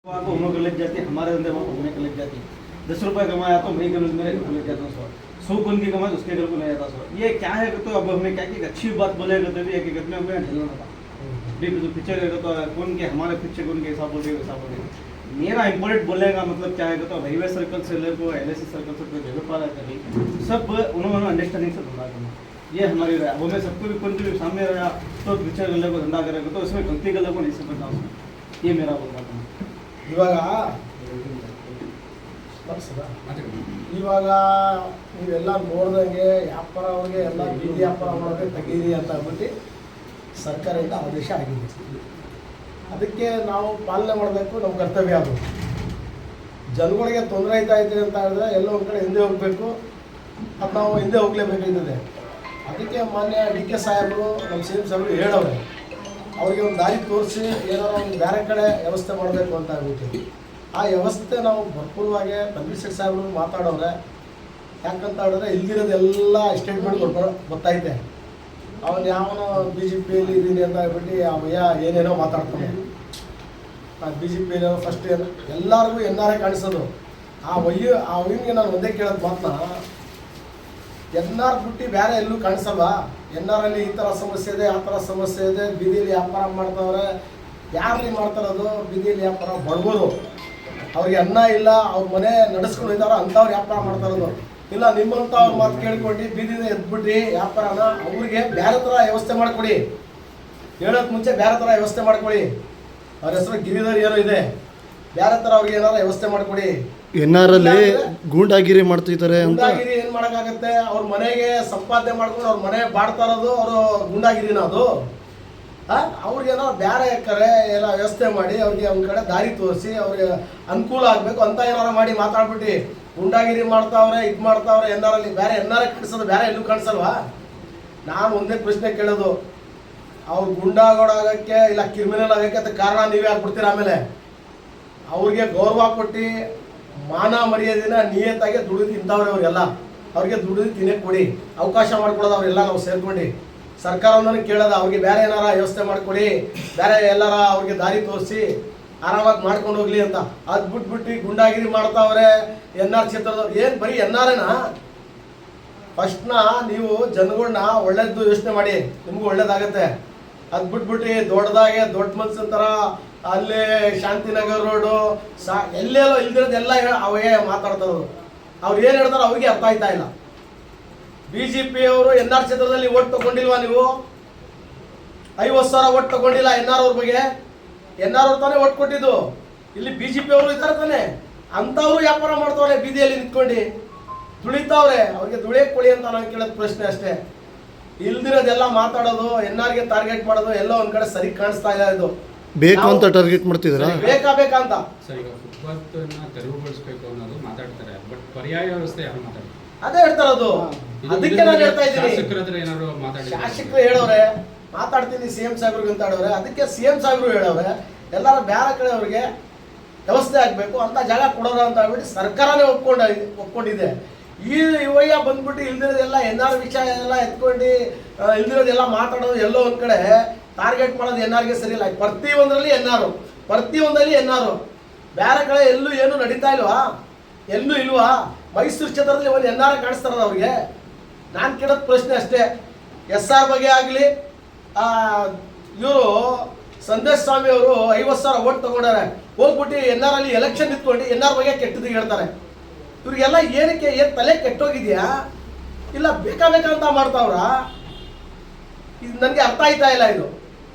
वो गलत जाती हमारे अंदर वो घूमने गलत जाती 10 रुपये कमाया तो वही गलत मेरे गलत जाता हूँ 100 कौन की कमाए उसके घर को नहीं जाता 100 ये क्या है तो अब हमें क्या कि अच्छी बात बोलेगा तो भी एक में हमें झेलना था तो पिक्चर है तो कौन के हमारे पिक्चर कौन के ऐसा बोल रहे वैसा बोल रहे मेरा इम्पोर्टेंट बोलेगा मतलब क्या है तो हाईवे सर्कल से लेकर LIC सर्कल से कोई डेवलपर कभी सब उन्होंने अंडरस्टैंडिंग से धंधा करना ये हमारी राय वो मैं सबको भी कौन भी सामने रहा तो पिक्चर गले को धंधा करेगा तो उसमें गलती गले को नहीं समझना उसमें ये मेरा बोलना था ಇವಾಗ ನೀವೆಲ್ಲ ನೋಡ್ದಂಗೆ ವ್ಯಾಪಾರ ಅವ್ರಿಗೆ ಎಲ್ಲ ಬೀದಿ ವ್ಯಾಪಾರ ಮಾಡೋಕ್ಕೆ ತೆಗೀರಿ ಅಂತ ಅಂದ್ಬಿಟ್ಟು ಸರ್ಕಾರದಿಂದ ಆದೇಶ ಆಗಿದೆ. ಅದಕ್ಕೆ ನಾವು ಪಾಲನೆ ಮಾಡಬೇಕು, ನಮ್ಮ ಕರ್ತವ್ಯ ಅದು. ಜನಗಳಿಗೆ ತೊಂದರೆ ಆಯ್ತಾಯಿದೆ ಅಂತ ಹೇಳಿದ್ರೆ ಎಲ್ಲೋ ಒಂದು ಕಡೆ ಹಿಂದೆ ಹೋಗಬೇಕು, ಅದು ನಾವು ಹಿಂದೆ ಹೋಗಲೇಬೇಕಾಗ್ತದೆ. ಅದಕ್ಕೆ ಮಾನ್ಯ DK ಸಾಹೇಬರು ನಮ್ಮ CM ಸಾಹೇಬರು ಹೇಳವ್ರೆ, ಅವ್ರಿಗೆ ಒಂದು ದಾರಿ ತೋರಿಸಿ ಏನಾರು ಒಂದು ಬೇರೆ ಕಡೆ ವ್ಯವಸ್ಥೆ ಮಾಡಬೇಕು ಅಂತ ಹೇಳ್ಬಿಟ್ಟು ಆ ವ್ಯವಸ್ಥೆ ನಾವು ಭರ್ಪೂರವಾಗಿ ತನ್ವೀರ್ ಸಾಹೇಬರು ಮಾತಾಡೋರೆ. ಯಾಕಂತ ಹೇಳಿದ್ರೆ ಇಲ್ದಿರೋದೆಲ್ಲ ಸ್ಟೇಟ್ಮೆಂಟ್ ಗೊತ್ತೈತೆ. ಅವನು ಯಾವನೋ BJPಯಲ್ಲಿ ಇದ್ದೀನಿ ಅಂತ ಹೇಳ್ಬಿಟ್ಟು ಅವಯ್ಯ ಏನೇನೋ ಮಾತಾಡ್ತಾನೆ. BJPಯಲ್ಲಿ ಫಸ್ಟ್ ಎಲ್ಲರಿಗೂ NRI ಕಾಣಿಸೋದು. ಅವನಿಗೆ ನಾನು ಒಂದೇ ಕೇಳೋದು ಮಾತನ್ನ, NR ಬಿಟ್ಟು ಬೇರೆ ಎಲ್ಲೂ ಕಾಣಿಸಲ್ವಾ? NR ಅಲ್ಲಿ ಈ ಥರ ಸಮಸ್ಯೆ ಇದೆ, ಆ ಥರ ಸಮಸ್ಯೆ ಇದೆ, ಬೀದಿಯಲ್ಲಿ ವ್ಯಾಪಾರ ಮಾಡ್ತಾವ್ರೆ. ಯಾರು ಮಾಡ್ತಾರೋದು ಬೀದಿಯಲ್ಲಿ ವ್ಯಾಪಾರ? ಬಡವರು, ಅವ್ರಿಗೆ ಅನ್ನ ಇಲ್ಲ, ಅವ್ರ ಮನೆ ನಡೆಸ್ಕೊಂಡು ಇದ್ದಾರೋ ಅಂಥವ್ರು ವ್ಯಾಪಾರ ಮಾಡ್ತಾರೋದು. ಇಲ್ಲ ನಿಮ್ಮಂಥ ಅವ್ರ ಮಾತು ಕೇಳ್ಕೊಂಡು ಬೀದಿಯಿಂದ ಎದ್ಬಿಟ್ರಿ ವ್ಯಾಪಾರನ, ಅವ್ರಿಗೆ ಬೇರೆ ಥರ ವ್ಯವಸ್ಥೆ ಮಾಡಿಕೊಡಿ. ಹೇಳೋಕ್ಕೆ ಮುಂಚೆ ಬೇರೆ ಥರ ವ್ಯವಸ್ಥೆ ಮಾಡ್ಕೊಳ್ಳಿ. ಅವ್ರ ಹೆಸರು ಗಿರಿಧರ್ ಏನೋ ಇದೆ, ಬೇರೆ ಥರ ಅವ್ರಿಗೆ ಏನಾರು ವ್ಯವಸ್ಥೆ ಮಾಡಿಕೊಡಿ. NR ಅಲ್ಲಿ ಗೂಂಡಾಗಿರಿ ಮಾಡ್ತಿದ್ದಾರೆ ಅಂತ. ಗೂಂಡಾಗಿರಿ ಏನು ಮಾಡೋಕ್ಕಾಗತ್ತೆ? ಅವ್ರ ಮನೆಗೆ ಸಂಪಾದನೆ ಮಾಡ್ಕೊಂಡು ಅವ್ರ ಮನೆ ಬಾಡ್ತಾ ಇರೋದು ಅವರು ಗೂಂಡಾಗಿರಿನ ಅದು? ಅವ್ರಿಗೇನೋ ಬೇರೆ ಕಡೆ ಎಲ್ಲ ವ್ಯವಸ್ಥೆ ಮಾಡಿ ಅವ್ರಿಗೆ ಒಂದು ಕಡೆ ದಾರಿ ತೋರಿಸಿ ಅವ್ರಿಗೆ ಅನುಕೂಲ ಆಗಬೇಕು ಅಂತ ಏನಾರ ಮಾಡಿ ಮಾತಾಡ್ಬಿಟ್ಟು ಗೂಂಡಾಗಿರಿ ಮಾಡ್ತಾವ್ರೆ, ಇದು ಮಾಡ್ತಾವ್ರೆ. NR ಅಲ್ಲಿ ಬೇರೆ NR ಕಾಣಿಸೋದು ಬೇರೆ ಎಲ್ಲೂ ಕಾಣಿಸಲ್ವಾ? ನಾನು ಒಂದೇ ಪ್ರಶ್ನೆ ಕೇಳೋದು, ಅವ್ರು ಗೂಂಡಾಗೋಡಾಗಕ್ಕೆ ಇಲ್ಲ ಕ್ರಿಮಿನಲ್ ಆಗೋಕ್ಕೆ ಅದಕ್ಕೆ ಕಾರಣ ನೀವೇ ಆಗ್ಬಿಡ್ತೀರ. ಆಮೇಲೆ ಅವ್ರಿಗೆ ಗೌರವ ಕೊಟ್ಟು ಮಾನ ಮರ್ಯಾದೆನ ನಿಯತ್ತಾಗಿ ದುಡಿದು ತಿಂತವ್ರೆ ಅವ್ರಿಗೆಲ್ಲ. ಅವ್ರಿಗೆ ದುಡಿದು ತಿನ್ನಕ್ಕೆ ಕೊಡಿ, ಅವಕಾಶ ಮಾಡ್ಕೊಡೋದು ಅವರೆಲ್ಲ ನಾವು ಸೇರ್ಕೊಂಡು. ಸರ್ಕಾರವನ್ನು ಕೇಳೋದು ಅವ್ರಿಗೆ ಬೇರೆ ಏನಾರ ವ್ಯವಸ್ಥೆ ಮಾಡಿಕೊಡಿ, ಬೇರೆ ಎಲ್ಲಾರ ಅವ್ರಿಗೆ ದಾರಿ ತೋರಿಸಿ ಆರಾಮಾಗಿ ಮಾಡ್ಕೊಂಡು ಹೋಗ್ಲಿ ಅಂತ. ಅದು ಬಿಟ್ಬಿಟ್ಟು ಗುಂಡಾಗಿರಿ ಮಾಡ್ತಾವ್ರೆ. NR ಕ್ಷೇತ್ರದವ್ರು ಏನು ಬರೀ NRನ? ಫಸ್ಟ್ನ ನೀವು ಜನಗಳನ್ನ ಒಳ್ಳೇದು ಯೋಚನೆ ಮಾಡಿ, ನಿಮಗೂ ಒಳ್ಳೇದಾಗತ್ತೆ. ಅದು ಬಿಟ್ಬಿಟ್ಟು ದೊಡ್ಡ ಮನ್ಸಿನ ಥರ ಅಲ್ಲಿ ಶಾಂತಿನಗರ್ ರೋಡು ಎಲ್ಲೆಲ್ಲೋ ಇಲ್ದಿರೋದೆಲ್ಲ ಅವೇ ಮಾತಾಡ್ತಾರೋದು. ಅವ್ರು ಏನು ಹೇಳ್ತಾರೋ ಅವ್ರಿಗೆ ಅರ್ಥ ಆಯ್ತಾ ಇಲ್ಲ. BJP ಅವರು NR ಕ್ಷೇತ್ರದಲ್ಲಿ ಓಟ್ ತಗೊಂಡಿಲ್ವಾ? ನೀವು 50,000 ಓಟ್ ತಗೊಂಡಿಲ್ಲ NR ಅವ್ರ ಬಗ್ಗೆ. NR ಅವ್ರು ತಾನೇ ಓಟ್ ಕೊಟ್ಟಿದ್ದು. ಇಲ್ಲಿ BJP ಅವರು ಇದ್ದಾರೆ ತಾನೆ, ಅಂಥವ್ರು ವ್ಯಾಪಾರ ಮಾಡ್ತಾವ್ರೆ, ಬೀದಿಯಲ್ಲಿ ನಿಂತ್ಕೊಂಡು ದುಡಿತಾವ್ರೆ. ಅವ್ರಿಗೆ ದುಡಿಯಕ್ಕೆ ಕೊಡಿ ಅಂತ ನಾನು ಕೇಳೋದು ಪ್ರಶ್ನೆ ಅಷ್ಟೇ. ಇಲ್ದಿರೋದೆಲ್ಲ ಮಾತಾಡೋದು, NRಗೆ ಟಾರ್ಗೆಟ್ ಮಾಡೋದು ಎಲ್ಲೋ ಒಂದ್ ಕಡೆ ಸರಿ ಕಾಣಿಸ್ತಾ ಇಲ್ಲ. ಇದು ಬೇಕು ಅಂತ ಟಾರ್ಗೆಟ್ ಮಾಡ್ತಿದ್ದೀರಾ? ಬೇಕಾಬೇಕಂತ ಸರ್, ಈಗ ಫುಟ್ಪಾತ್ ತೆರವುಗೊಳಿಸಬೇಕು ಅನ್ನೋದು ಮಾತಾಡ್ತಾರೆ, ಬಟ್ ಪರ್ಯಾಯ ವ್ಯವಸ್ಥೆ ಯಾರು ಮಾತಾಡ್ತಾರೆ? ಅದೇ ಹೇಳ್ತಾರದು. ಅದಕ್ಕೆ ನಾನು ಹೇಳ್ತಾ ಇದ್ದೀನಿ, ಶಾಸಕರು ಹೇಳೋರೆ ಮಾತಾಡ್ತೀನಿ CM ಸಾಹೇಬ್ರಿಗೆ ಅಂತ ಹೇಳೋರೆ. ಅದಕ್ಕೆ CM ಸಾಹೇಬ್ರು ಹೇಳೋರೆ ಎಲ್ಲಾರು ಬೇರೆ ಕಡೆ ಅವ್ರಿಗೆ ವ್ಯವಸ್ಥೆ ಆಗಬೇಕು ಅಂತ ಜಾಗ ಕೊಡೋರ ಅಂತ ಹೇಳ್ಬಿಟ್ಟು ಸರ್ಕಾರನೇ ಒಪ್ಕೊಂಡಿದೆ. ಈ ಇವಯ್ಯ ಬಂದ್ಬಿಟ್ಟು ಇಲ್ದಿರೋದೆಲ್ಲ NR ವಿಷಯ ಎಲ್ಲ ಎತ್ಕೊಂಡು ಇಲ್ದಿರೋದೆಲ್ಲ ಮಾತಾಡೋದು ಎಲ್ಲೋ ಒಂದ್ ಕಡೆ ಟಾರ್ಗೆಟ್ ಮಾಡೋದು NRಗೆ ಸರಿ ಇಲ್ಲ. ಪ್ರತಿಯೊಂದರಲ್ಲಿ NR ಬೇರೆ ಕಡೆ ಎಲ್ಲೂ ಏನು ನಡೀತಾ ಇಲ್ವಾ? ಎಲ್ಲೂ ಇಲ್ವಾ? ಮೈಸೂರು ಕ್ಷೇತ್ರದಲ್ಲಿ ಒಂದು NR ಕಾಣಿಸ್ತಾರದ ಅವ್ರಿಗೆ? ನಾನು ಕೇಳೋದು ಪ್ರಶ್ನೆ ಅಷ್ಟೇ. SR ಬಗ್ಗೆ ಆಗಲಿ, ಇವರು ಸಂದೇಶ್ ಸ್ವಾಮಿ ಅವರು 50,000 ಓಟ್ ತಗೊಂಡಾರೆ, ಹೋಗ್ಬಿಟ್ಟು NR ಅಲ್ಲಿ ಎಲೆಕ್ಷನ್ ನಿಂತ್ಕೊಂಡು NR ಬಗ್ಗೆ ಕೆಟ್ಟದ್ದು ಹೇಳ್ತಾರೆ. ಇವ್ರಿಗೆಲ್ಲ ಏನಕ್ಕೆ ಏನು ತಲೆ ಕೆಟ್ಟೋಗಿದ್ಯಾ? ಇಲ್ಲ ಬೇಕಾಬೇಕಂತ ಮಾಡ್ತಾವ್ರ? ಇದು ನನಗೆ ಅರ್ಥ ಆಯ್ತಾ ಇಲ್ಲ. ಇದು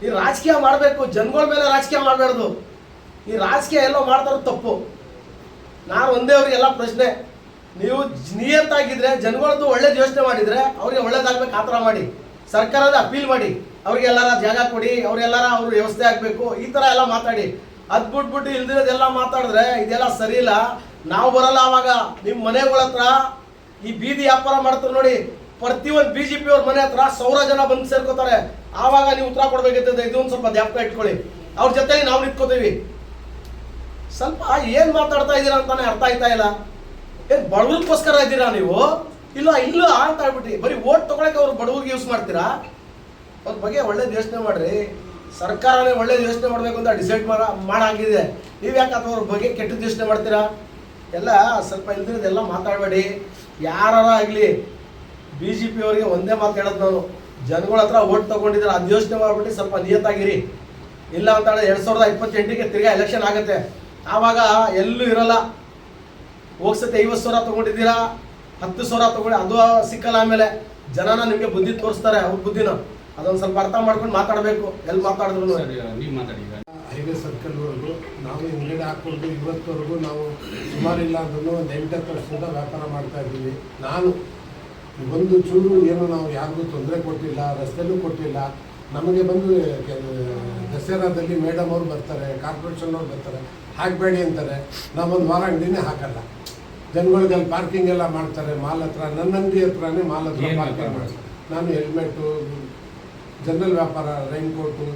ಈ ರಾಜಕೀಯ ಮಾಡಬೇಕು, ಜನಗಳ ಮೇಲೆ ರಾಜಕೀಯ ಮಾಡಬಾರ್ದು. ಈ ರಾಜಕೀಯ ಎಲ್ಲೋ ಮಾಡ್ತಾರೋ ತಪ್ಪು. ನಾನು ಒಂದೇ ಅವ್ರಿಗೆಲ್ಲ ಪ್ರಶ್ನೆ, ನೀವು ನಿಯತ್ತಾಗಿದ್ರೆ ಜನಗಳದ್ದು ಒಳ್ಳೇದು ಯೋಚನೆ ಮಾಡಿದರೆ ಅವ್ರಿಗೆ ಒಳ್ಳೇದಾಗಬೇಕು. ಆ ಥರ ಮಾಡಿ ಸರ್ಕಾರದ ಅಪೀಲ್ ಮಾಡಿ, ಅವ್ರಿಗೆಲ್ಲಾರ ಜಾಗ ಕೊಡಿ, ಅವ್ರಿಗೆಲ್ಲಾರ ಅವ್ರ ವ್ಯವಸ್ಥೆ ಆಗಬೇಕು, ಈ ಥರ ಎಲ್ಲ ಮಾತಾಡಿ. ಅದು ಬಿಟ್ಬಿಟ್ಟು ಇಲ್ದಿರೋದೆಲ್ಲ ಮಾತಾಡಿದ್ರೆ ಇದೆಲ್ಲ ಸರಿ ಇಲ್ಲ. ನಾವು ಬರಲ್ಲ ಆವಾಗ ನಿಮ್ಮ ಮನೆಗಳ ಹತ್ರ ಈ ಬೀದಿ ವ್ಯಾಪಾರ ಮಾಡ್ತಾರೆ ನೋಡಿ, ಪ್ರತಿಯೊಂದು BJP ಅವ್ರ ಮನೆ ಹತ್ರ 1,000 ಜನ ಬಂದು ಸೇರ್ಕೋತಾರೆ. ಆವಾಗ ನೀವು ಉತ್ತರ ಕೊಡ್ಬೇಕಿರ್ತದೆ. ಇದೊಂದು ಸ್ವಲ್ಪ ಜ್ಞಾಪಕ ಇಟ್ಕೊಳ್ಳಿ. ಅವ್ರ ಜೊತೆಲಿ ನಾವು ನಿಂತ್ಕೋತೀವಿ. ಸ್ವಲ್ಪ ಏನು ಮಾತಾಡ್ತಾ ಇದ್ದೀರಾ ಅಂತಾನೆ ಅರ್ಥ ಆಯ್ತಾ ಇಲ್ಲ. ಏನು ಬಡವ್ರಿಗೋಸ್ಕರ ಇದ್ದೀರಾ ನೀವು? ಇಲ್ಲ ಅಂತ ಹೇಳ್ಬಿಟ್ಟು ಬರೀ ಓಟ್ ತೊಗೊಳಕ್ಕೆ ಅವ್ರು ಬಡವ್ರಿಗೆ ಯೂಸ್ ಮಾಡ್ತೀರಾ? ಅವ್ರ ಬಗ್ಗೆ ಒಳ್ಳೇದು ಯೋಚನೆ ಮಾಡ್ರಿ. ಸರ್ಕಾರನೇ ಒಳ್ಳೇದು ಯೋಚನೆ ಮಾಡಬೇಕು ಅಂತ ಡಿಸೈಡ್ ಮಾಡಾಗಿದೆ. ನೀವು ಯಾಕೆ ಅವ್ರ ಬಗ್ಗೆ ಕೆಟ್ಟದ್ದು ಯೋಚನೆ ಮಾಡ್ತೀರಾ? ಎಲ್ಲ ಸ್ವಲ್ಪ ಇಲ್ದಿರೋದೆಲ್ಲ ಮಾತಾಡಬೇಡಿ. ಯಾರಾಗಲಿ BJP ಅವರಿಗೆ ಒಂದೇ ಮಾತು ಹೇಳೋದು ನಾನು, ಜನಗಳ ಹತ್ರ ಓಟ್ ತೊಗೊಂಡಿದ್ರೆ ಅದು ಯೋಚನೆ ಮಾಡ್ಬಿಟ್ಟು ಸ್ವಲ್ಪ ನಿಯತ್ತಾಗಿರಿ. ಇಲ್ಲ ಅಂತ ಹೇಳಿದ್ರೆ 2028ಗೆ ತಿರ್ಗಾ ಎಲೆಕ್ಷನ್ ಆಗುತ್ತೆ. ಆವಾಗ ಎಲ್ಲೂ ಇರಲ್ಲ. ಹೋಗ್ಸತ್ತೆ 50,000 ತೊಗೊಂಡಿದ್ದೀರಾ, 10,000 ತೊಗೊಂಡು ಅದು ಸಿಕ್ಕಲ್ಲ. ಆಮೇಲೆ ಜನನ ನಿಮಗೆ ಬುದ್ಧಿ ತೋರಿಸ್ತಾರೆ, ಅವ್ರ ಬುದ್ಧಿನ ಅದೊಂದು ಸ್ವಲ್ಪ ಅರ್ಥ ಮಾಡ್ಕೊಂಡು ಮಾತಾಡಬೇಕು. ಎಲ್ಲಿ ಮಾತಾಡಿದ್ರು ನೀವು ಮಾತಾಡಿ. ಹೈವೇ ಸರ್ಕಲ್ವರೆಗೂ ನಾವು ಹಿಂಗಡೆ ಹಾಕ್ಕೊಂಡು ಇವತ್ತವರೆಗೂ ನಾವು ಸುಮಾರಿಲ್ಲ ಅಂದ್ರೂ ಒಂದು 8-10 ವರ್ಷದಿಂದ ವ್ಯಾಪಾರ ಮಾಡ್ತಾ ಇದ್ದೀವಿ. ನಾನು ಒಂದು ಚೂರು ಏನು ನಾವು ಯಾರಿಗೂ ತೊಂದರೆ ಕೊಟ್ಟಿಲ್ಲ, ರಸ್ತೆನೂ ಕೊಟ್ಟಿಲ್ಲ. ನಮಗೆ ಬಂದು ದಸರಾದಲ್ಲಿ ಮೇಡಮ್ ಅವ್ರು ಬರ್ತಾರೆ, ಕಾರ್ಪೊರೇಷನ್ ಅವ್ರು ಬರ್ತಾರೆ, ಹಾಕಬೇಡಿ ಅಂತಾರೆ. ನಾವೊಂದು ವಾರ ಅಂಗಡಿನೇ ಹಾಕಲ್ಲ. ಜನಗಳಿಗೆ ಅಲ್ಲಿ ಪಾರ್ಕಿಂಗ್ ಎಲ್ಲ ಮಾಡ್ತಾರೆ ಮಾಲ್ ಹತ್ರ. ನನ್ನ ಅಂಗಡಿ ಹತ್ರನೇ ಮಾಲ್ ಹತ್ರ ಪಾರ್ಕಿಂಗ್ ಮಾಡ್ತಾರೆ. ನಾನು ಹೆಲ್ಮೆಟು, ಜನರಲ್ ವ್ಯಾಪಾರ, ರೈನ್ ಕೋಟು,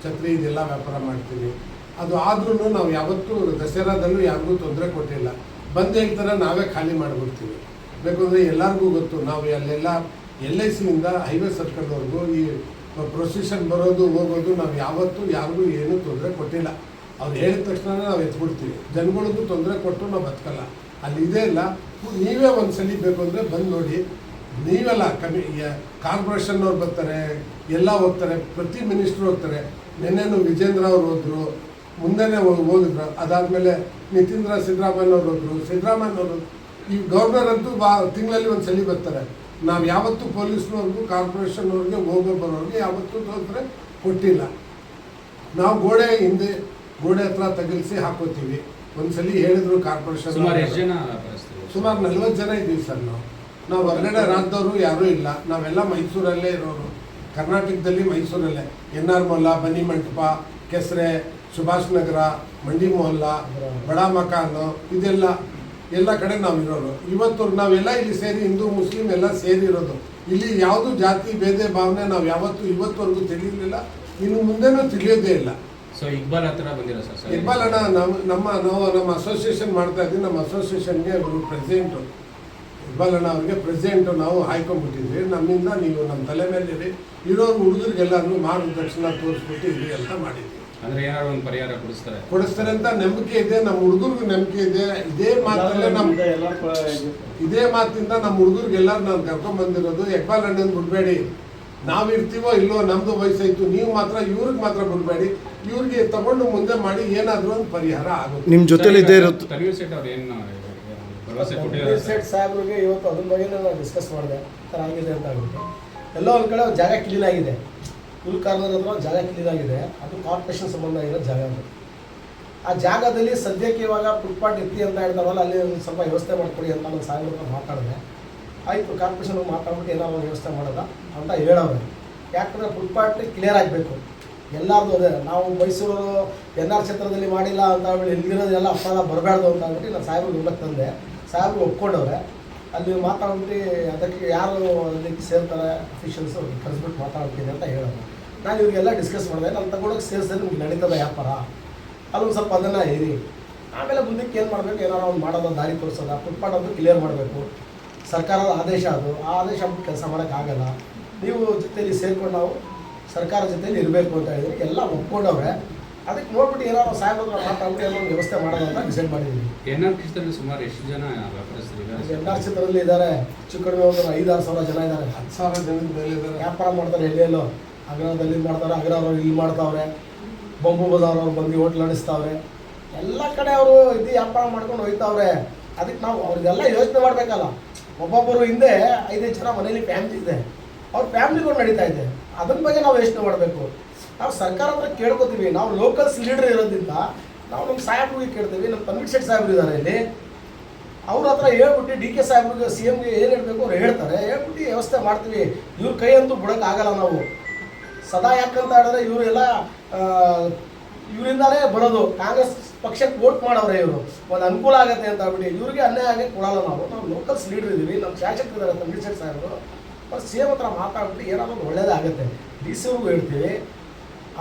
ಛತ್ರಿ ಇದೆಲ್ಲ ವ್ಯಾಪಾರ ಮಾಡ್ತೀವಿ. ಅದು ಆದ್ರೂ ನಾವು ಯಾವತ್ತೂ ದಸರಾದಲ್ಲೂ ಯಾರಿಗೂ ತೊಂದರೆ ಕೊಟ್ಟಿಲ್ಲ. ಬಂದು ಹೇಳ್ತಾರೆ ನಾವೇ ಖಾಲಿ ಮಾಡಿಬಿಡ್ತೀವಿ. ಬೇಕಂದರೆ ಎಲ್ಲರಿಗೂ ಗೊತ್ತು, ನಾವು ಅಲ್ಲೆಲ್ಲ LICಯಿಂದ ಹೈವೇ ಸರ್ಕಲ್ವರೆಗೂ ಈ ಪ್ರೊಸೆಷನ್ ಬರೋದು ಹೋಗೋದು ನಾವು ಯಾವತ್ತೂ ಯಾರಿಗೂ ಏನೂ ತೊಂದರೆ ಕೊಟ್ಟಿಲ್ಲ. ಅವ್ರು ಹೇಳಿದ ತಕ್ಷಣ ನಾವು ಎತ್ಬಿಡ್ತೀವಿ. ಜನಗಳಿಗೂ ತೊಂದರೆ ಕೊಟ್ಟು ನಾವು ಬದುಕಲ್ಲ. ಅಲ್ಲಿ ಇದೆ ಇಲ್ಲ. ನೀವೇ ಒಂದು ಸಲ ಬೇಕು ಅಂದರೆ ಬಂದು ನೋಡಿ. ನೀವೆಲ್ಲ ಕಾರ್ಪೊರೇಷನ್ನವ್ರು ಬರ್ತಾರೆ, ಎಲ್ಲ ಹೋಗ್ತಾರೆ, ಪ್ರತಿ ಮಿನಿಸ್ಟ್ರು ಹೋಗ್ತಾರೆ. ನೆನ್ನೆನೂ ವಿಜೇಂದ್ರ ಅವ್ರು ಹೋದರು, ಮುಂದೆನೇ ಹೋಗಿದ್ರು. ಅದಾದಮೇಲೆ ನಿತೀಂದ್ರ ಸಿದ್ದರಾಮಯ್ಯವ್ರು ಹೋದರು, ಸಿದ್ದರಾಮಯ್ಯವ್ರು. ಈ ಗವರ್ನರ್ ಅಂತೂ ತಿಂಗಳಲ್ಲಿ ಒಂದು ಸಲ ಬರ್ತಾರೆ. ನಾವು ಯಾವತ್ತೂ ಪೊಲೀಸ್ನವ್ರಿಗೂ ಕಾರ್ಪೊರೇಷನ್ನವ್ರಿಗೆ ಹೋಗೋ ಬರೋರಿಗೆ ಯಾವತ್ತೂ ತೊಂದರೆ ಕೊಟ್ಟಿಲ್ಲ. ನಾವು ಗೋಡೆ ಹತ್ರ ತಗಲಿಸಿ ಹಾಕೋತೀವಿ. ಒಂದ್ಸಲಿ ಹೇಳಿದ್ರು ಕಾರ್ಪೊರೇಷನ್ ಸುಮಾರು 40 ಜನ ಇದ್ದೀವಿ ಸರ್. ನಾವು ಹೊರಗಡೆ ರಾಜ್ಯದವರು ಯಾರೂ ಇಲ್ಲ. ನಾವೆಲ್ಲ ಮೈಸೂರಲ್ಲೇ ಇರೋರು. ಕರ್ನಾಟಕದಲ್ಲಿ ಮೈಸೂರಲ್ಲೇ NR ಮೊಹಲ್ಲ, ಬನ್ನಿ ಮಂಟಪ, ಕೆಸರೆ, ಸುಭಾಷ್ ನಗರ, ಮಂಡಿ ಮೊಹಲ್ಲ, ಬಡ ಮಕಾನು, ಎಲ್ಲ ಕಡೆ ನಾವು ಇರೋರು. ಇವತ್ತು ನಾವೆಲ್ಲ ಇಲ್ಲಿ ಸೇರಿ ಹಿಂದೂ ಮುಸ್ಲಿಂ ಎಲ್ಲ ಸೇರಿರೋದು. ಇಲ್ಲಿ ಯಾವುದು ಜಾತಿ ಭೇದ ಭಾವನೆ ನಾವು ಯಾವತ್ತೂ ಇವತ್ತವರೆಗೂ ತಿಳಿಯಲಿಲ್ಲ, ಇನ್ನು ಮುಂದೆನೂ ತಿಳಿಯೋದೇ ಇಲ್ಲ. ಸೊ ಇಕ್ಬಾಲ್ ಹತ್ರ ಬಂದಿರೋ ಸರ್? ಇಕ್ಬಾಲ್ ಅಣ್ಣ ನಮ್ಮ ಅಸೋಸಿಯೇಷನ್ ಮಾಡ್ತಾ ಇದ್ವಿ. ನಮ್ಮ ಅಸೋಸಿಯೇಷನ್ಗೆ ಅವರು ಪ್ರೆಸಿಡೆಂಟು, ಇಕ್ಬಾಲ್ ಅಣ್ಣ ಅವ್ರಿಗೆ ಪ್ರೆಸಿಡೆಂಟು ನಾವು ಆಯ್ಕೊಂಡ್ಬಿಟ್ಟಿದ್ವಿ. ನಮ್ಮಿಂದ ನೀವು ನಮ್ಮ ತಲೆ ಮೇಲೆ ಇರೋರು ಹುಡುಗರಿಗೆಲ್ಲರೂ ಮಾರ್ಗದರ್ಶನ ತೋರಿಸ್ಬಿಟ್ಟು ಇದು ಎಲ್ಲ ಮಾಡಿದ್ವಿ. ಅಂದರೆ ಏನಾದ್ರು ಒಂದು ಪರಿಹಾರ ಕೊಡಿಸ್ತಾರೆ ಅಂತ ನಂಬಿಕೆ ಇದೆ. ನಮ್ಮ ಹುಡುಗರಿಗೂ ನಂಬಿಕೆ ಇದೆ. ಇದೇ ಮಾತಿಂದ ನಮ್ಮ ಹುಡುಗರಿಗೆಲ್ಲರೂ ನಾನು ಕರ್ಕೊಂಡ್ಬಂದಿರೋದು. ಇಕ್ಬಾಲ್ ಅಣ್ಣನ ಬಿಡಬೇಡಿ, ನಾವು ಇರ್ತೀವೋ ಇಲ್ಲೋ ನಮ್ಮದು ವಯಸ್ಸಾಯಿತು, ನೀವು ಮಾತ್ರ ಇವ್ರಿಗೆ ಮಾತ್ರ ಬಿಡಬೇಡಿ. ಇವ್ರಿಗೆ ತಗೊಂಡು ಮುಂದೆ ಮಾಡಿ ಏನಾದರೂ ಒಂದು ಪರಿಹಾರ ಆಗುತ್ತೆ. ನಿಮ್ಮ ಜೊತೆಲಿ ಇದ್ದೇ ಇರುತ್ತೆ. ತನ್ವೀರ್ ಸೇಠ್ ಅವ್ರು ಏನು ಸೇಠ್ ಸಾಹೇಬ್ರಿಗೆ ಇವತ್ತು ಅದ್ರ ಬಗ್ಗೆ ನಾನು ಡಿಸ್ಕಸ್ ಮಾಡಿದೆ. ಥರ ಆಗಿದೆ ಅಂತ ಆಗುತ್ತೆ. ಎಲ್ಲೋ ಒಂದು ಕಡೆ ಜಾಗ ಕ್ಲೀನ್ ಆಗಿದೆ. ಹುಲ್ ಕಾರ್ನರ್ ಹತ್ರ ಜಾಗ ಕ್ಲೀನ್ ಆಗಿದೆ. ಅದು ಕಾರ್ಪೊರೇಷನ್ ಸಂಬಂಧ ಆಗಿರೋ ಜಾಗ. ಆ ಜಾಗದಲ್ಲಿ ಸದ್ಯಕ್ಕೆ ಇವಾಗ ಫುಟ್ಪಾತ್ ಎತ್ತಿ ಅಂತ ಹೇಳ್ತಾರಲ್ಲ, ಅಲ್ಲಿ ಒಂದು ಸ್ವಲ್ಪ ವ್ಯವಸ್ಥೆ ಮಾಡಿಕೊಡಿ ಅಂತ ನಾನು ಸಾಹೇಬ್ರ ಹತ್ರ ಮಾತಾಡಿದೆ. ಆಯಿತು, ಕಾರ್ಪೊರೇಷನ್ ಮಾತಾಡ್ಬಿಟ್ಟು ಏನಾದ್ರು ವ್ಯವಸ್ಥೆ ಮಾಡೋದ ಅಂತ ಹೇಳೋರು. ಯಾಕಂದರೆ ಫುಟ್ಪಾತ್ ಕ್ಲಿಯರ್ ಆಗಬೇಕು ಎಲ್ಲರದು. ಅದೇ ನಾವು ಮೈಸೂರು NR ಕ್ಷೇತ್ರದಲ್ಲಿ ಮಾಡಿಲ್ಲ ಅಂತ ಹೇಳ್ಬಿಟ್ಟು ಇಲ್ಲಿರೋದೆಲ್ಲ ಅಪರಾಧ ಬರಬಾರ್ದು ಅಂತ ಹೇಳ್ಬಿಟ್ಟು ನಾನು ಸಾಹೇಬ್ರಿಗೆ ಗಮನಕ್ಕೆ ತಂದೆ. ಸಾಹೇಬ್ರು ಒಪ್ಕೊಂಡವ್ರೆ. ಅಲ್ಲಿ ಮಾತಾಡ್ಬಿಟ್ಟು ಅದಕ್ಕೆ ಯಾರು ಅದಕ್ಕೆ ಸೇರ್ತಾರೆ ಅಫಿಷಿಯಲ್ಸು ಕರೆಸ್ಬಿಟ್ಟು ಮಾತಾಡ್ತೀನಿ ಅಂತ ಹೇಳೋರು. ನಾನು ಇವ್ರಿಗೆಲ್ಲ ಡಿಸ್ಕಸ್ ಮಾಡಿದೆ. ನಾನು ತಗೊಂಡೋಗಿ ಸೇರಿಸಿದ್ರೆ ನಿಮ್ಗೆ ನಡೀತದೆ ವ್ಯಾಪಾರ, ಅದೊಂದು ಸ್ವಲ್ಪ ಅದನ್ನು ಇರಿ. ಆಮೇಲೆ ಮುಂದಕ್ಕೆ ಏನು ಮಾಡಬೇಕು, ಏನಾರು ಒಂದು ಮಾಡೋದು, ದಾರಿ ತೋರಿಸೋದು. ಫುಟ್ಪಾತ್ ಅಂತೂ ಕ್ಲಿಯರ್ ಮಾಡಬೇಕು. ಸರ್ಕಾರದ ಆದೇಶ ಅದು. ಆ ಆದೇಶ ಬಿಟ್ಟು ಕೆಲಸ ಮಾಡೋಕ್ಕಾಗಲ್ಲ. ನೀವು ಜೊತೆಯಲ್ಲಿ ಸೇರ್ಕೊಂಡು ನಾವು ಸರ್ಕಾರ ಜೊತೆಯಲ್ಲಿ ಇರಬೇಕು ಅಂತ ಹೇಳಿದ್ರೆ ಎಲ್ಲ ಒಪ್ಕೊಂಡವ್ರೆ. ಅದಕ್ಕೆ ನೋಡ್ಬಿಟ್ಟು ಏನಾದ್ರು ಸಾಹೇಬ್ರ ಮಾತಾಡ್ಬಿಟ್ಟು ಏನೋ ಒಂದು ವ್ಯವಸ್ಥೆ ಮಾಡೋದು ಅಂತ ಡಿಸೈಡ್ ಮಾಡಿದ್ದೀವಿ. NR ಕ್ಷೇತ್ರದಲ್ಲಿ ಸುಮಾರು ಎಷ್ಟು ಜನ ವ್ಯಾಪಾರಸ್ಥರಿದ್ದಾರೆ? NR ಕ್ಷೇತ್ರದಲ್ಲಿ ಇದ್ದಾರೆ, ಹೆಚ್ಚು ಕಡಿಮೆ ಒಂದು 5-6 ಸಾವಿರ ಜನ ಇದ್ದಾರೆ. 10,000 ಜನದ ಮೇಲೆ ಇದ್ದಾರೆ. ವ್ಯಾಪಾರ ಮಾಡ್ತಾರೆ. ಎಲ್ಲೆಲ್ಲೋ ಅಗ್ರದಲ್ಲಿ ಮಾಡ್ತಾರೆ, ಅಗ್ರವ್ರು ಇಲ್ಲಿ ಮಾಡ್ತಾವ್ರೆ, ಬೊಂಬು ಬಜಾರ್ ಅವ್ರು ಬಂದು ಹೋಟ್ಲ್ ನಡೆಸ್ತಾವ್ರೆ. ಎಲ್ಲ ಕಡೆ ಅವರು ಇದು ವ್ಯಾಪಾರ ಮಾಡ್ಕೊಂಡು ಹೋಗ್ತಾವ್ರೆ. ಅದಕ್ಕೆ ನಾವು ಅವ್ರಿಗೆಲ್ಲ ಯೋಚನೆ ಮಾಡಬೇಕಲ್ಲ. ಒಬ್ಬೊಬ್ಬರು ಹಿಂದೆ 5 ಜನ ಮನೇಲಿ ಫ್ಯಾಮಿಲಿ ಇದೆ, ಅವ್ರ ಫ್ಯಾಮಿಲಿಗಳು ನಡೀತಾ ಇದೆ. ಅದ್ರ ಬಗ್ಗೆ ನಾವು ಯೋಚನೆ ಮಾಡಬೇಕು. ನಾವು ಸರ್ಕಾರ ಹತ್ರ ಕೇಳ್ಕೊತೀವಿ. ನಾವು ಲೋಕಲ್ಸ್ ಲೀಡರ್ ಇರೋದ್ರಿಂದ ನಾವು ನಮ್ಮ ಸಾಹೇಬ್ರಿಗೆ ಕೇಳ್ತೀವಿ. ನಮ್ಮ ತನ್ವೀರ್ ಸೇಠ್ ಸಾಹೇಬ್ರು ಇದ್ದಾರೆ ಇಲ್ಲಿ, ಅವ್ರ ಹತ್ರ ಹೇಳ್ಬಿಟ್ಟು DK ಸಾಹೇಬ್ರಿಗೆ CMಗೆ ಏನು ಹೇಳಬೇಕು ಅವ್ರು ಹೇಳ್ತಾರೆ. ಹೇಳ್ಬಿಟ್ಟು ವ್ಯವಸ್ಥೆ ಮಾಡ್ತೀವಿ. ಇವ್ರ ಕೈ ಅಂತೂ ಬಿಡೋಕ್ಕಾಗಲ್ಲ ನಾವು ಸದಾ. ಯಾಕಂತ ಹೇಳಿದ್ರೆ ಇವರೆಲ್ಲ ಇವರಿಂದಾನೇ ಬರೋದು. ಕಾಂಗ್ರೆಸ್ ಪಕ್ಷಕ್ಕೆ ವೋಟ್ ಮಾಡವ್ರೆ ಇವರು, ಒಂದು ಅನುಕೂಲ ಆಗುತ್ತೆ ಅಂತ ಹೇಳ್ಬಿಟ್ಟು ಇವ್ರಿಗೆ ಅನ್ಯಾಯ ಆಗಕ್ಕೆ ಕೊಡಲ್ಲ ನಾವು ಲೋಕಲ್ಸ್ ಲೀಡರ್ ಇದ್ದೀವಿ. ನಮ್ಮ ಶಾಸಕರು ಇದ್ದಾರೆ ತನ್ವೀರ್ ಸೇಠ್ ಸಾಹೇಬರು. ಅವ್ರು CM ಹತ್ರ ಮಾತಾಡ್ಬಿಟ್ಟು ಏನಾದರೂ ಒಂದು ಒಳ್ಳೇದಾಗುತ್ತೆ. DC ಅವ್ರಿಗೂ ಹೇಳ್ತೀವಿ.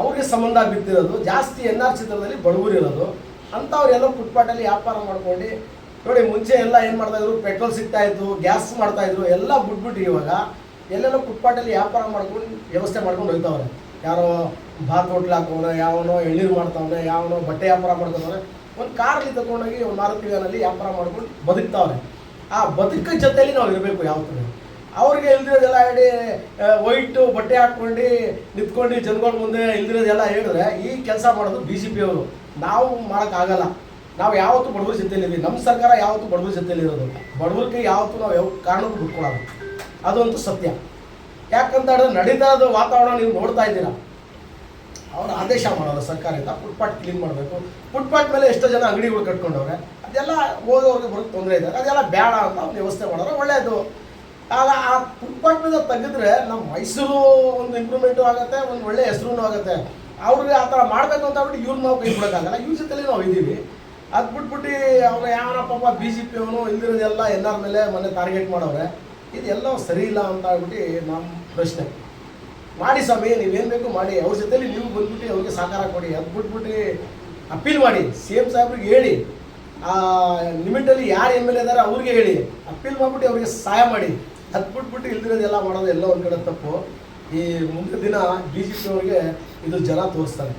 ಅವ್ರಿಗೆ ಸಂಬಂಧ ಬಿದ್ದಿರೋದು ಜಾಸ್ತಿ NR ಕ್ಷೇತ್ರದಲ್ಲಿ ಬಡವರು ಇರೋದು ಅಂಥವ್ರೆಲ್ಲ ಫುಟ್ಪಾಟಲ್ಲಿ ವ್ಯಾಪಾರ ಮಾಡ್ಕೊಂಡು ನೋಡಿ. ಮುಂಚೆ ಎಲ್ಲ ಏನು ಮಾಡ್ತಾಯಿದ್ರು, ಪೆಟ್ರೋಲ್ ಸಿಗ್ತಾಯಿತ್ತು, ಗ್ಯಾಸ್ ಮಾಡ್ತಾಯಿದ್ರು, ಎಲ್ಲ ಬಿಟ್ಬಿಟ್ಟು ಇವಾಗ ಎಲ್ಲೆಲ್ಲ ಫುಟ್ಪಾಟಲ್ಲಿ ವ್ಯಾಪಾರ ಮಾಡ್ಕೊಂಡು ವ್ಯವಸ್ಥೆ ಮಾಡ್ಕೊಂಡು ಹೋಗ್ತಾವ್ರೆ. ಯಾರೋ ಭಾತ್ ಹೋಟ್ಲ್ ಹಾಕೋನೆ, ಯಾವನೋ ಎಳ್ನೀರು ಮಾಡ್ತಾವನೆ, ಯಾವನೋ ಬಟ್ಟೆ ವ್ಯಾಪಾರ ಮಾಡ್ತಾವನೆ, ಒಂದು ಕಾರಲ್ಲಿ ತಗೊಂಡೋಗಿ ಒಂದು ಮಾರುತಿ ವ್ಯಾನಲ್ಲಿ ವ್ಯಾಪಾರ ಮಾಡ್ಕೊಂಡು ಬದುಕ್ತಾವ್ರೆ. ಆ ಬದುಕಿನ ಜೊತೆಯಲ್ಲಿ ನಾವು ಇರಬೇಕು ಯಾವತ್ತೂ. ಅವ್ರಿಗೆ ಇಲ್ದಿರೋದೆಲ್ಲ ಹೇಳಿ ವೈಟು ಬಟ್ಟೆ ಹಾಕ್ಕೊಂಡು ನಿಂತ್ಕೊಂಡು ಜನಗಳ ಮುಂದೆ ಇಲ್ದಿರೋದೆಲ್ಲ ಹೇಳಿದ್ರೆ ಈ ಕೆಲಸ ಮಾಡೋದು BJP ಅವರು. ನಾವು ಮಾಡೋಕ್ಕಾಗಲ್ಲ. ನಾವು ಯಾವತ್ತೂ ಬಡವ್ರ ಜೊತೆಯಲ್ಲಿದ್ದೀವಿ. ನಮ್ಮ ಸರ್ಕಾರ ಯಾವತ್ತೂ ಬಡವ್ರ ಜೊತೆಯಲ್ಲಿರೋದು. ಬಡವ್ರಿಗೆ ಯಾವತ್ತೂ ನಾವು ಯಾವ ಕಾರಣಕ್ಕೂ ಬಿಟ್ಕೊಳೋದು, ಅದಂತೂ ಸತ್ಯ. ಯಾಕಂತ ಹೇಳಿದ್ರೆ ನಡೀತಾ ಇರೋ ವಾತಾವರಣ ನೀವು ನೋಡ್ತಾ ಇದ್ದೀರಾ. ಅವರು ಆದೇಶ ಮಾಡೋರು ಸರ್ಕಾರದಿಂದ ಫುಟ್ಪಾತ್ ಕ್ಲೀನ್ ಮಾಡಬೇಕು. ಫುಟ್ಪಾತ್ ಮೇಲೆ ಎಷ್ಟೋ ಜನ ಅಂಗಡಿಗಳು ಕಟ್ಕೊಂಡವ್ರೆ, ಅದೆಲ್ಲ ಹೋಗೋರಿಗೆ ಬರೋಕ್ಕೆ ತೊಂದರೆ ಇದೆ, ಅದೆಲ್ಲ ಬೇಡ ಅಂತ ಒಂದು ವ್ಯವಸ್ಥೆ ಮಾಡೋರು ಒಳ್ಳೆಯದು. ಆಗ ಆ ಫುಟ್ಪಾತ್ ಮೇಲೆ ತೆಗೆದ್ರೆ ನಮ್ಮ ಮೈಸೂರು ಒಂದು ಇಂಪ್ರೂವ್ಮೆಂಟು ಆಗುತ್ತೆ, ಒಂದು ಒಳ್ಳೆ ಹೆಸರು ಆಗುತ್ತೆ. ಅವ್ರಿಗೆ ಆ ಥರ ಮಾಡಬೇಕು ಅಂತ ಹೇಳ್ಬಿಟ್ಟು ಇವ್ರು ನಾವು ಕೈ ಬಿಡೋಕ್ಕಾಗಲ್ಲ. ಇವ್ರ ಜೊತೆಲಿ ನಾವು ಇದ್ದೀವಿ. ಅದು ಬಿಟ್ಬಿಟ್ಟು ಅವ್ರು ಯಾವನಪ್ಪ BJP ಅವನು ಇಲ್ದಿರೋದೆಲ್ಲ ಎಲ್ಲರ ಮೇಲೆ ಮನೆ ಟಾರ್ಗೆಟ್ ಮಾಡವ್ರೆ. ಇದೆಲ್ಲ ಸರಿ ಇಲ್ಲ ಅಂತ ಹೇಳ್ಬಿಟ್ಟು ನಮ್ಮ ಪ್ರಶ್ನೆ. ಮಾಡಿ ಸ್ವಾಮಿ, ನೀವೇನು ಬೇಕು ಮಾಡಿ, ಅವ್ರ ಜೊತೆಲಿ ನೀವು ಬಂದ್ಬಿಟ್ಟು ಅವ್ರಿಗೆ ಸಹಕಾರ ಕೊಡಿ. ಅದು ಬಿಟ್ಬಿಟ್ಟು ಅಪೀಲ್ ಮಾಡಿ, CM ಸಾಹೇಬ್ರಿಗೆ ಹೇಳಿ, ಲಿಮಿಟಲ್ಲಿ ಯಾರು MLA ಇದ್ದಾರೆ ಅವ್ರಿಗೆ ಹೇಳಿ, ಅಪೀಲ್ ಮಾಡಿಬಿಟ್ಟು ಅವ್ರಿಗೆ ಸಹಾಯ ಮಾಡಿ. ಅದು ಬಿಟ್ಬಿಟ್ಟು ಇಲ್ದಿರೋದೆಲ್ಲ ಮಾಡೋದು ಎಲ್ಲ ಒಂದು ಕಡೆ ತಪ್ಪು. ಈ ಮುಂದಿನ ದಿನ BJP ಅವ್ರಿಗೆ ಇದು ಜನ ತೋರಿಸ್ತಾರೆ.